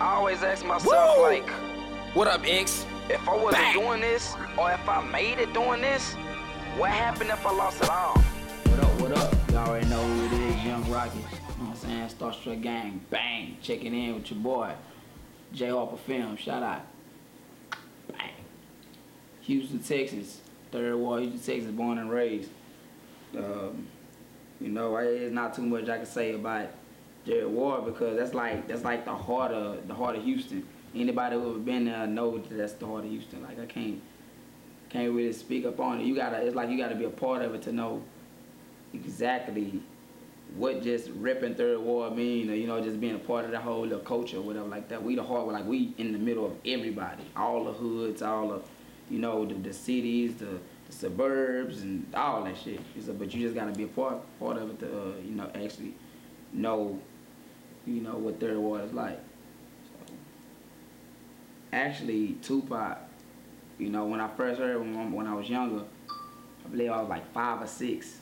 I always ask myself, Woo! like, What up, X? if I wasn't Bang! doing this, or if I made it doing this, what happened if I lost it all? What up? You already know who it is, Young Rocky. You know what I'm saying? Starstruck Gang, bang, checking in with your boy, JHarperFilms, shout out. Bang. Houston, Texas, Third Ward, Houston, Texas, born and raised. You know, there's not too much I can say about Jared Ward because that's like the heart of Houston. Anybody who ever been there knows that that's the heart of Houston. Like I can't really speak up on it. It's like you gotta be a part of it to know exactly what just ripping Third Ward mean, or you know, just being a part of the whole little culture or whatever like that. We the heart, like we in the middle of everybody, all the hoods, all of, you know, the cities, the suburbs, and all that shit. But you just gotta be a part of it to, you know, actually know, you know, what Third Ward is like. So, actually, Tupac, you know, when I first heard him when I was younger, I believe I was like 5 or 6,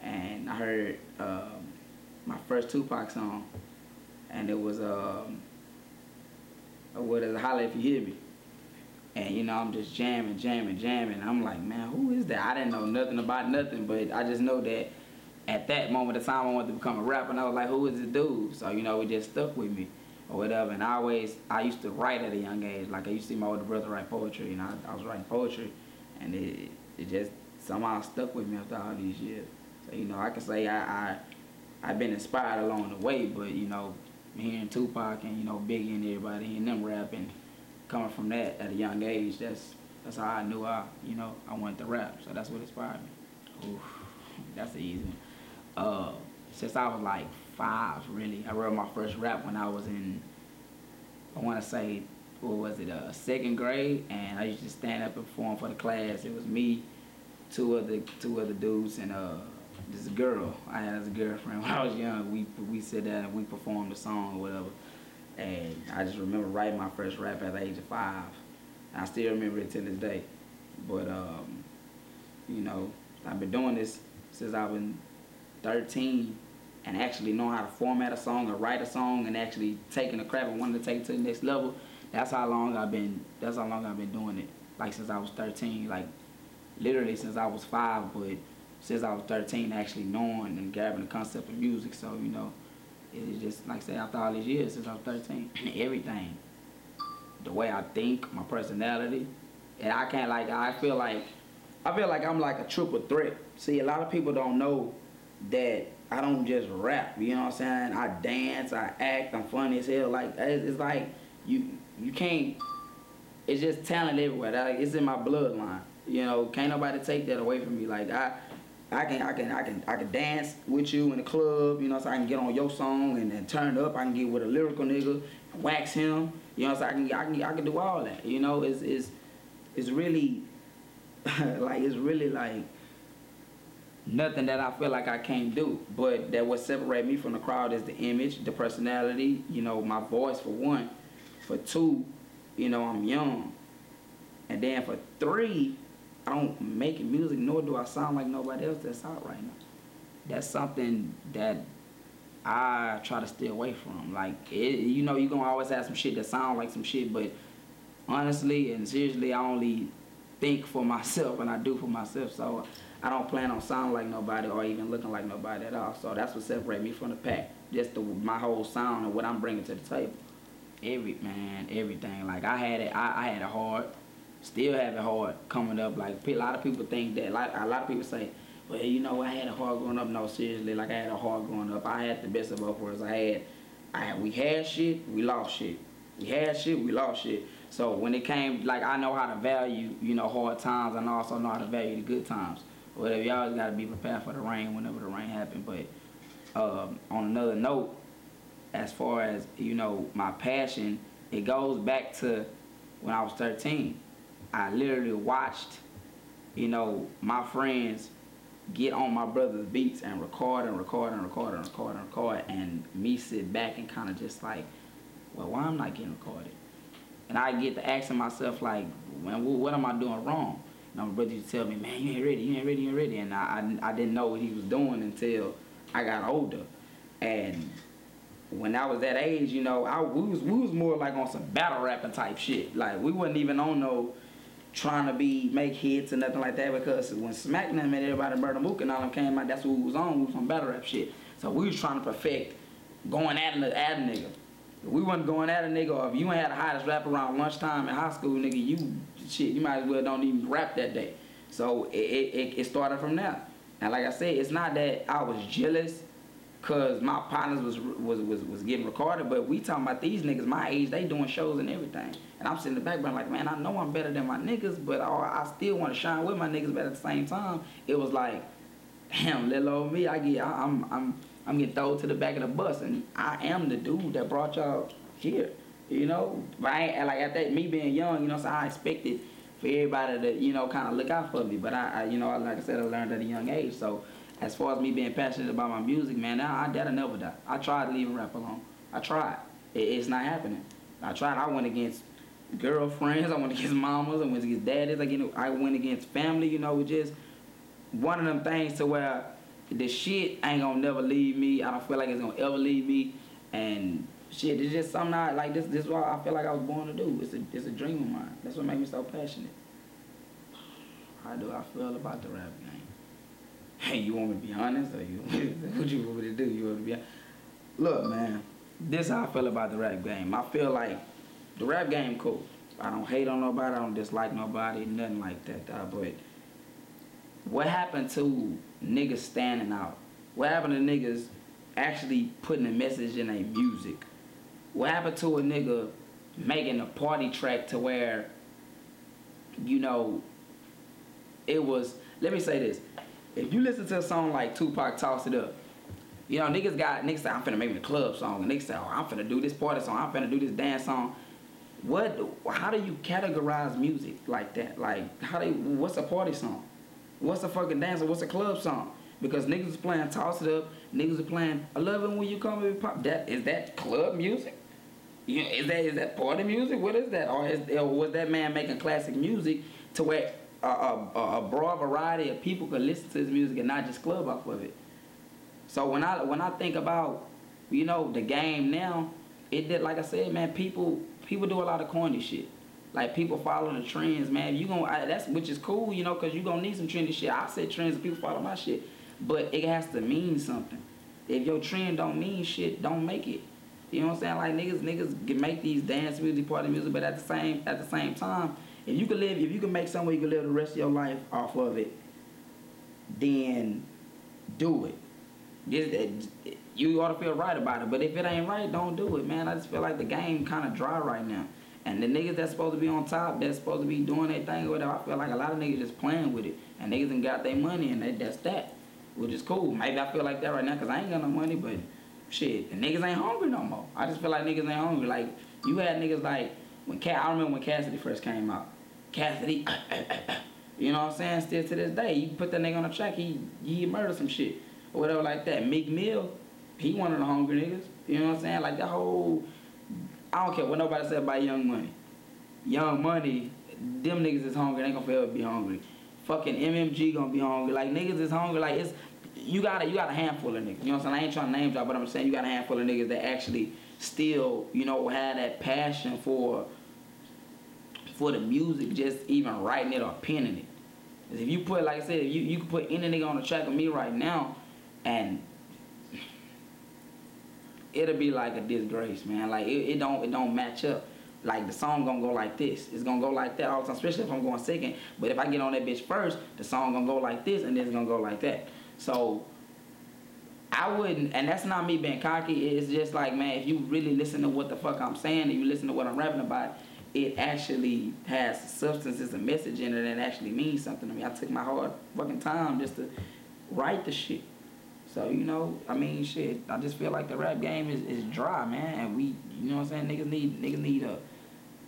and I heard my first Tupac song, and it was what is it, Holla If You Hear Me. And you know, I'm just jamming. I'm like, man, who is that? I didn't know nothing about nothing, but I just know that at that moment of time I wanted to become a rapper, and I was like, who is this dude? So, you know, it just stuck with me or whatever. And I used to write at a young age. Like I used to see my older brother write poetry, and I was writing poetry, and it just somehow stuck with me after all these years. So, you know, I can say I've been inspired along the way, but, you know, hearing Tupac and, you know, Biggie and everybody, hearing them rapping, coming from that at a young age, that's how I knew I wanted to rap. So that's what inspired me. Oof, that's an easy one. Since I was like 5, really, I wrote my first rap when I was in, I want to say, what was it, 2nd grade, and I used to stand up and perform for the class. It was me, two other dudes, and this girl I had as a girlfriend when I was young. We sat down and we performed the song or whatever. And I just remember writing my first rap at the age of 5. And I still remember it to this day. But, you know, I've been doing this since I've been 13, and actually knowing how to format a song or write a song and actually taking a crap and wanting to take it to the next level. That's how long I've been doing it. Like since I was 13, like literally since I was 5, but since I was 13, actually knowing and grabbing the concept of music. So, you know, it's just, like I said, after all these years, since I was 13, everything, the way I think, my personality, and I can't, like, I feel like I'm like a triple threat. See, a lot of people don't know that I don't just rap, you know what I'm saying? I dance, I act, I'm funny as hell. Like, it's like, you can't, it's just talent everywhere. It's in my bloodline, you know? Can't nobody take that away from me. Like, I can dance with you in the club, you know, so I can get on your song and then turn up. I can get with a lyrical nigga and wax him, you know, so I can do all that. You know, it's really like nothing that I feel like I can't do. But that what separates me from the crowd is the image, the personality, you know, my voice for one. For 2, you know, I'm young. And then for 3, I don't make music, nor do I sound like nobody else that's out right now. That's something that I try to stay away from. Like, you know, you're going to always have some shit that sound like some shit, but honestly and seriously, I only think for myself and I do for myself. So I don't plan on sounding like nobody or even looking like nobody at all. So that's what separates me from the pack. Just my whole sound and what I'm bringing to the table. Everything. Like, I had it hard. Still have it hard coming up. Like, a lot of people think that, like, a lot of people say, well, you know, I had it hard growing up. No, seriously, like, I had it hard growing up. I had the best of both worlds. We had shit, we lost shit. We had shit, we lost shit. So when it came, like, I know how to value, you know, hard times, and I also know how to value the good times. Whatever, you always got to be prepared for the rain whenever the rain happens. But on another note, as far as, you know, my passion, it goes back to when I was 13. I literally watched, you know, my friends get on my brother's beats and record, and me sit back and kind of just like, well, why I'm not getting recorded? And I get to asking myself, like, man, what am I doing wrong? And my brother used to tell me, man, you ain't ready. And I didn't know what he was doing until I got older. And when I was that age, you know, we was more like on some battle rapping type shit. Like we wasn't even on no trying to make hits or nothing like that, because when Smack them and everybody Murder Mook and all them came out, that's what we was on. We was on battle rap shit. So we was trying to perfect going at a nigga. If we wasn't going at a nigga, or if you ain't had the hottest rap around lunchtime in high school, nigga, you might as well don't even rap that day. So it started from there. And like I said, it's not that I was jealous cause my partners was getting recorded, but we talking about these niggas my age, they doing shows and everything. And I'm sitting in the background like, man, I know I'm better than my niggas, but I still want to shine with my niggas, but at the same time, it was like, damn, little old me, I'm getting thrown to the back of the bus, and I am the dude that brought y'all here, you know? But I ain't, like, at that, me being young, you know, so I expected for everybody to, you know, kind of look out for me. But I you know, like I said, I learned at a young age. So as far as me being passionate about my music, man, that'll never die. I tried leaving rap alone. I tried. It's not happening. I tried. I went against girlfriends. I went against mamas. I went against daddies. I went against family. You know, just one of them things to where the shit ain't gonna never leave me. I don't feel like it's gonna ever leave me. And shit, it's just something like this. This is what I feel like I was born to do. It's a dream of mine. That's what makes me so passionate. How do I feel about the rap game? Hey, you want me to be honest, or what you want me to do? You want me to be? Look, man, this is how I feel about the rap game. I feel like the rap game cool. I don't hate on nobody. I don't dislike nobody. Nothing like that. But what happened to niggas standing out? What happened to niggas actually putting a message in their music? What happened to a nigga making a party track to where, you know, it was, let me say this. If you listen to a song like Tupac Toss It Up, you know, niggas say, I'm finna make me a club song. And niggas say, oh, I'm finna do this party song. I'm finna do this dance song. How do you categorize music like that? Like, what's a party song? What's a fucking dance or what's a club song? Because niggas is playing Toss It Up, niggas are playing I Love It When You Come and Pop. Is that club music? You know, is that party music? What is that? Or was that man making classic music to where a broad variety of people could listen to his music and not just club off of it? So when I think about, you know, the game now, it did, like I said, man, people do a lot of corny shit. Like, people follow the trends, man. Which is cool, you know, because you gonna need some trendy shit. I said trends and people follow my shit. But it has to mean something. If your trend don't mean shit, don't make it. You know what I'm saying? Like, niggas can make these dance music, party music, but at the same time, if you can make something where you can live the rest of your life off of it, then do it. You ought to feel right about it. But if it ain't right, don't do it, man. I just feel like the game kind of dry right now. And the niggas that's supposed to be on top, that's supposed to be doing their thing or whatever, I feel like a lot of niggas just playing with it. And niggas done got their money, and that's that, which is cool. Maybe I feel like that right now because I ain't got no money, but shit, the niggas ain't hungry no more. I just feel like niggas ain't hungry. Like, you had niggas like, I remember when Cassidy first came out. Cassidy, you know what I'm saying? Still to this day, you put that nigga on the track, he murdered some shit or whatever like that. Meek Mill, he one of the hungry niggas. You know what I'm saying? Like, the whole, I don't care what nobody said about Young Money. Young Money, them niggas is hungry. They ain't gonna forever be hungry. Fucking MMG gonna be hungry. Like, niggas is hungry. Like, you got a handful of niggas. You know what I'm saying? I ain't trying to name drop, but I'm saying you got a handful of niggas that actually still, you know, have that passion for the music, just even writing it or penning it. Cause if you put, like I said, you can put any nigga on the track of me right now, and it'll be like a disgrace, man. Like, it don't match up. Like, the song gonna go like this. It's gonna go like that all the time, especially if I'm going second. But if I get on that bitch first, the song gonna go like this, and then it's gonna go like that. So I wouldn't, and that's not me being cocky. It's just like, man, if you really listen to what the fuck I'm saying, and you listen to what I'm rapping about, it actually has substance, it's a message in it, and it actually means something to me. I took my hard fucking time just to write the shit. So, you know, I mean, shit, I just feel like the rap game is dry, man. And you know what I'm saying? Niggas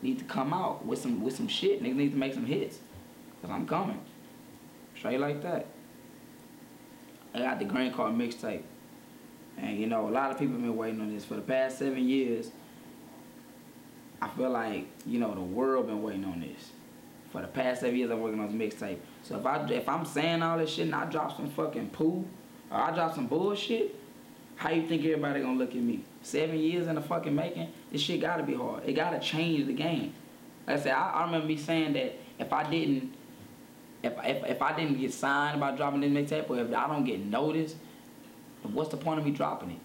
need to come out with some shit. Niggas need to make some hits. Cause I'm coming. Straight like that. I got the green card mixtape. And, you know, a lot of people have been waiting on this. For the past 7 years, I feel like, you know, the world been waiting on this. For the past 7 years, I'm working on this mixtape. So if I'm saying all this shit and I drop some fucking poo, or I drop some bullshit, How you think everybody gonna look at me? 7 years in the fucking making, this shit gotta be hard. It gotta change the game. Like I said, I remember me saying that if I didn't get signed about dropping this mixtape, or if I don't get noticed, what's the point of me dropping it?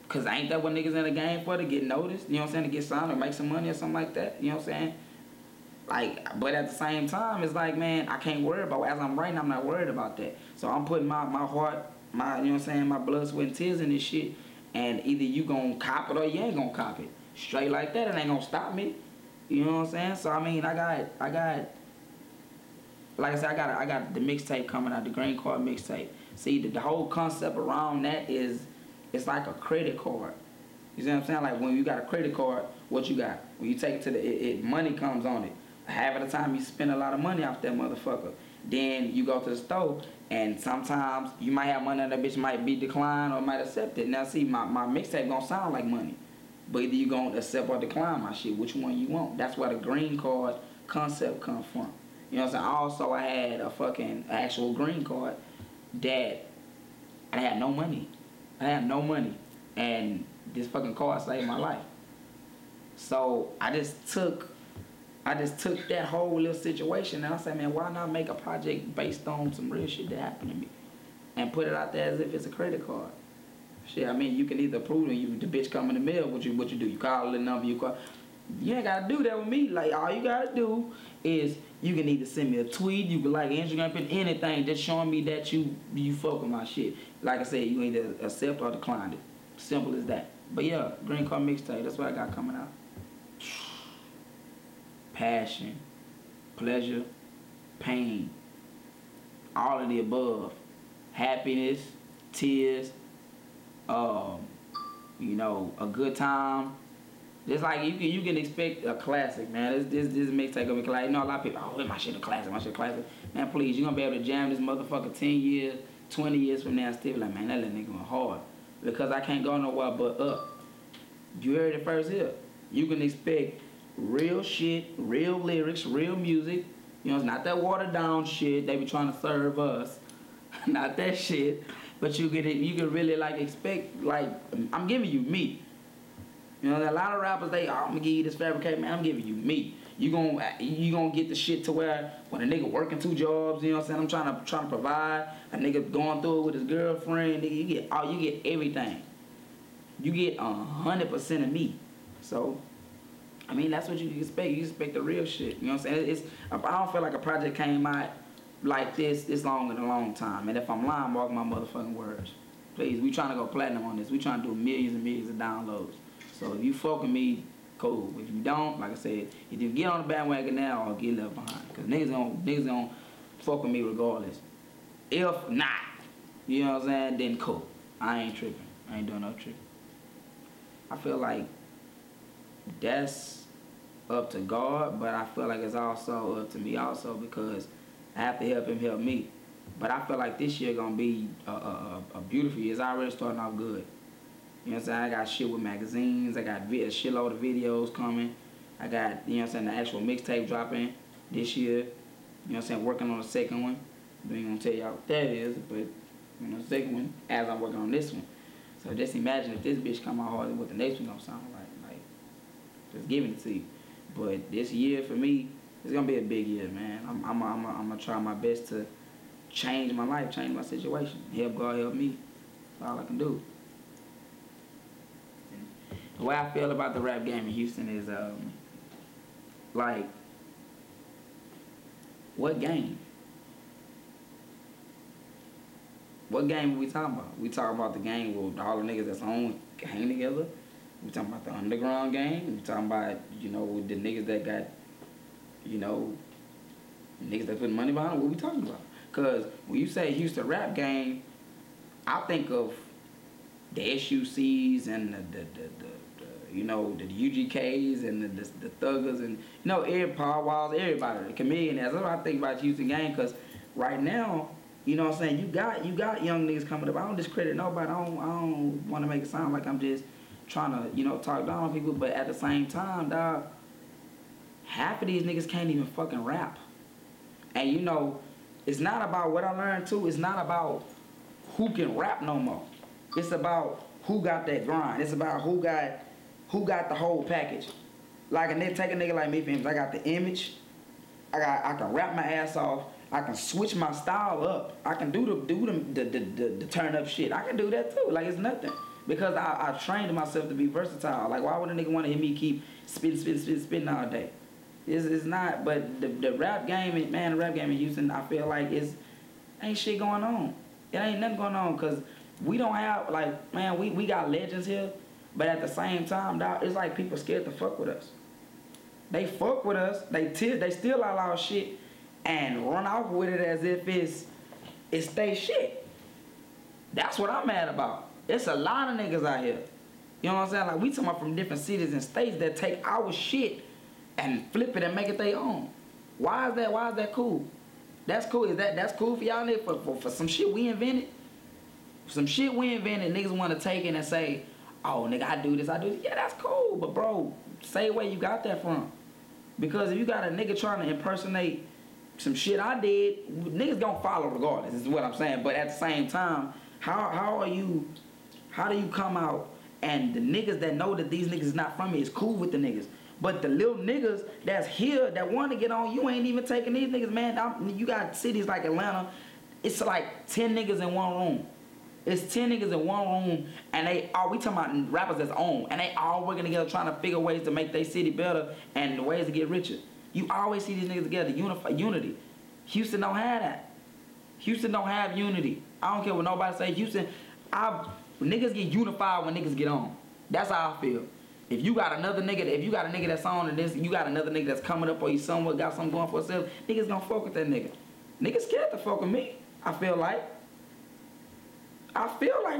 Cause ain't that what niggas in the game for, to get noticed? You know what I'm saying? To get signed or make some money or something like that. You know what I'm saying? Like, but at the same time, it's like, man, I can't worry about, as I'm writing, I'm not worried about that. So I'm putting my heart, you know what I'm saying, my blood, sweat, and tears in this shit. And either you gonna cop it or you ain't gonna cop it. Straight like that, it ain't gonna stop me. You know what I'm saying? So I mean, I got, like I said, I got the mixtape coming out, the Green Card mixtape. See, the whole concept around that is, it's like a credit card. You see what I'm saying? Like when you got a credit card, what you got? When you take it to the, money comes on it. Half of the time you spend a lot of money off that motherfucker. Then you go to the store, and sometimes you might have money and that bitch might be declined or might accept it. Now see, my mixtape gonna sound like money. But either you gonna accept or decline my shit, which one you want. That's where the green card concept comes from. You know what I'm saying? Also, I had a fucking actual green card that I had no money. I had no money. And this fucking card saved my life. So I just took that whole little situation and I said, man, why not make a project based on some real shit that happened to me and put it out there as if it's a credit card? Shit, I mean, you can either prove it, the bitch come in the mail, what you do? You call the number, you ain't gotta do that with me. Like, all you gotta do is you can either send me a tweet, you can like Instagram, put anything just showing me that you fuck with my shit. Like I said, you either accept or decline it. Simple as that. But yeah, Green Card mixtape, that's what I got coming out. Passion, pleasure, pain, all of the above. Happiness, tears, you know, a good time. Just like you can expect a classic, man. This mixtape gonna be classic. You know, a lot of people, oh, my shit a classic, my shit a classic. Man, please, you gonna be able to jam this motherfucker 10 years, 20 years from now, still like, man, that little nigga went hard. Because I can't go nowhere but up. You heard it first here. You can expect real shit, real lyrics, real music. You know, it's not that watered down shit they be trying to serve us. Not that shit. But you can really like expect, like, I'm giving you me. You know, a lot of rappers, I'm gonna give you this fabricated, man, I'm giving you me. You gonna get the shit to where when a nigga working 2 jobs, you know what I'm saying, I'm trying to provide, a nigga going through it with his girlfriend, nigga, you get everything. You get 100% of me. So, I mean, that's what you expect. You expect the real shit. You know what I'm saying? I don't feel like a project came out like this long in a long time. And if I'm lying, mark my motherfucking words. Please, we trying to go platinum on this. We trying to do millions and millions of downloads. So if you fuck with me, cool. If you don't, like I said, either get on the bandwagon now or get left behind. Because niggas gonna fuck with me regardless. If not, you know what I'm saying, then cool. I ain't tripping. I ain't doing no tripping. I feel like that's up to God, but I feel like it's also up to me also because I have to help him help me. But I feel like this year gonna be a beautiful year. It's already starting off good. You know what I'm saying? I got shit with magazines. I got a shitload of videos coming. I got, you know what I'm saying, the actual mixtape dropping this year. You know what I'm saying? Working on the second one. I ain't gonna tell y'all what that is, but, you know, the second one as I'm working on this one. So just imagine if this bitch come out hard, what the next one gonna sound like. Like, just giving it to you. But this year for me, it's gonna be a big year, man. I'm gonna try my best to change my life, change my situation. Help God help me. That's all I can do. The way I feel about the rap game in Houston is, like, what game? What game are we talking about? We talking about the game where all the niggas that's on hang together. We talking about the underground game. We talking about, you know, with the niggas that got, you know, niggas that put money behind them. What we talking about? Because when you say Houston rap game, I think of the SUCs and the you know, the UGKs and the Thuggers and, you know, Paul Walls, everybody, the Chameleon. That's what I think about Houston game, because right now, you know what I'm saying, you got young niggas coming up. I don't discredit nobody. I don't want to make it sound like I'm just trying to, you know, talk down on people, but at the same time, dog, half of these niggas can't even fucking rap. And, you know, it's not about what I learned, too. It's not about who can rap no more. It's about who got that grind. It's about who got the whole package. Like take a nigga like me, for instance. I got the image. I can rap my ass off. I can switch my style up. I can do the turn up shit. I can do that too. Like it's nothing. Because I trained myself to be versatile. Like why would a nigga want to hear me keep spitting all day? It's not. But the rap game, man, the rap game in Houston, I feel like ain't shit going on. It ain't nothing going on because we don't have like, man, we got legends here, but at the same time, dog, it's like people scared to fuck with us. They fuck with us. They still allow shit and run off with it as if it's they shit. That's what I'm mad about. It's a lot of niggas out here. You know what I'm saying? Like we talking about from different cities and states that take our shit and flip it and make it their own. Why is that cool? That's cool. That's cool for y'all niggas for some shit we invented? Some shit we invented, niggas want to take it and say, oh, nigga, I do this. Yeah, that's cool. But, bro, say where you got that from. Because if you got a nigga trying to impersonate some shit I did, niggas gonna follow regardless, is what I'm saying. But at the same time, how do you come out and the niggas that know that these niggas is not from here is cool with the niggas? But the little niggas that's here that want to get on, you ain't even taking these niggas, man. You got cities like Atlanta, it's like 10 niggas in one room. It's 10 niggas in one room, and we talking about rappers that's on, and they all working together trying to figure ways to make their city better and ways to get richer. You always see these niggas together, unity. Houston don't have that. Houston don't have unity. I don't care what nobody say. Houston, niggas get unified when niggas get on. That's how I feel. If you got a nigga that's on and this, you got another nigga that's coming up or you somewhere got something going for himself, niggas gonna fuck with that nigga. Niggas scared to fuck with me, I feel like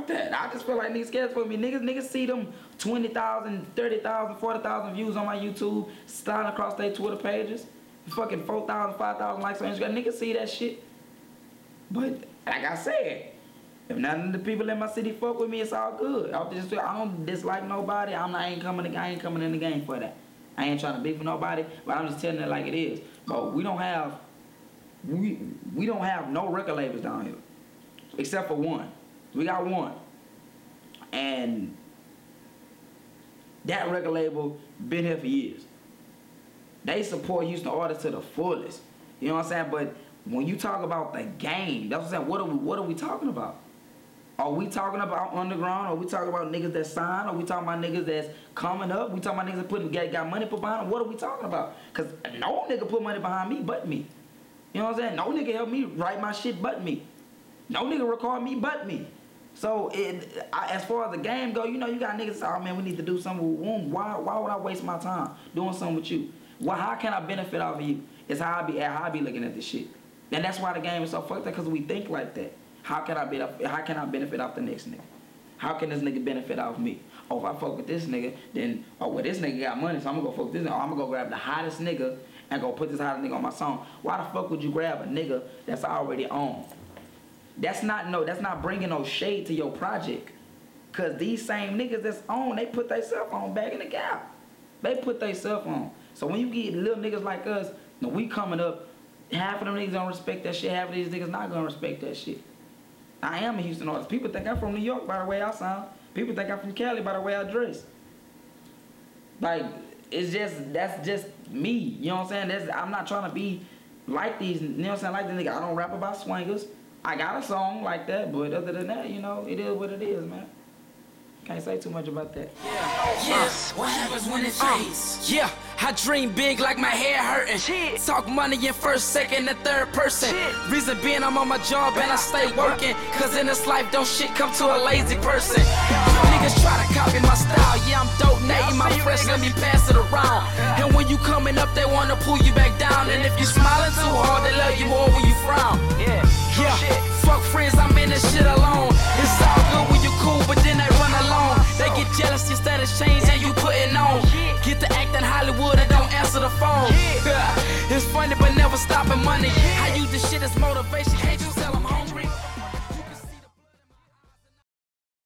that. I just feel like niggas scared to fuck with me. Niggas see them 20,000, 30,000, 40,000 views on my YouTube sliding across their Twitter pages. Fucking 4,000, 5,000 likes on Instagram. Niggas see that shit. But like I said, if none of the people in my city fuck with me, it's all good. I don't dislike nobody. I ain't coming in the game for that. I ain't trying to beef with nobody, but I'm just telling it like it is. But we don't have no record labels down here, except for one. We got one, and that record label been here for years. They support Houston artists to the fullest. You know what I'm saying? But when you talk about the game, that's what I'm saying. What are we talking about? Are we talking about underground? Are we talking about niggas that sign? Are we talking about niggas that's coming up? We talking about niggas that got money put behind them? What are we talking about? Because no nigga put money behind me but me. You know what I'm saying? No nigga help me write my shit but me. No nigga record me but me. So as far as the game go, you know, you got niggas say, oh man, we need to do something with Woom. Why would I waste my time doing something with you? Well, how can I benefit off of you? It's how I be looking at this shit. And that's why the game is so fucked up, because we think like that. How can I benefit off the next nigga? How can this nigga benefit off me? Oh, if I fuck with this nigga, then, oh, well, this nigga got money, so I'm gonna go fuck with this nigga. Oh, I'm gonna go grab the hottest nigga and go put this hottest nigga on my song. Why the fuck would you grab a nigga that's already on? That's not bringing no shade to your project. Cause these same niggas that's on, they put their self on back in the gap. They put their self on. So when you get little niggas like us, when we coming up, half of them niggas don't respect that shit, half of these niggas not gonna respect that shit. I am a Houston artist. People think I'm from New York by the way I sound. People think I'm from Cali by the way I dress. Like, that's just me. You know what I'm saying? I'm not trying to be like these, you know what I'm saying, like the nigga. I don't rap about swingers. I got a song like that, but other than that, you know, it is what it is, man. Can't say too much about that. Yeah, what happens when it fades? Yeah, I dream big like my hair hurting. Shit. Talk money in first, second, and third person. Shit. Reason being I'm on my job and I stay working. Cause in this life don't shit come to a lazy person. Niggas try to copy my style. Yeah, I'm donating my fresh, let me pass it around. And when you coming up, they wanna pull you back down. And if you smiling too hard, they love you more when you frown. Yeah, fuck friends, I'm in this shit alone. It's all good when you cool, but then they run alone. They get jealous, your status change and you putting on. Get to acting Hollywood and don't answer the phone. It's funny but never stopping money. I use this shit as motivation.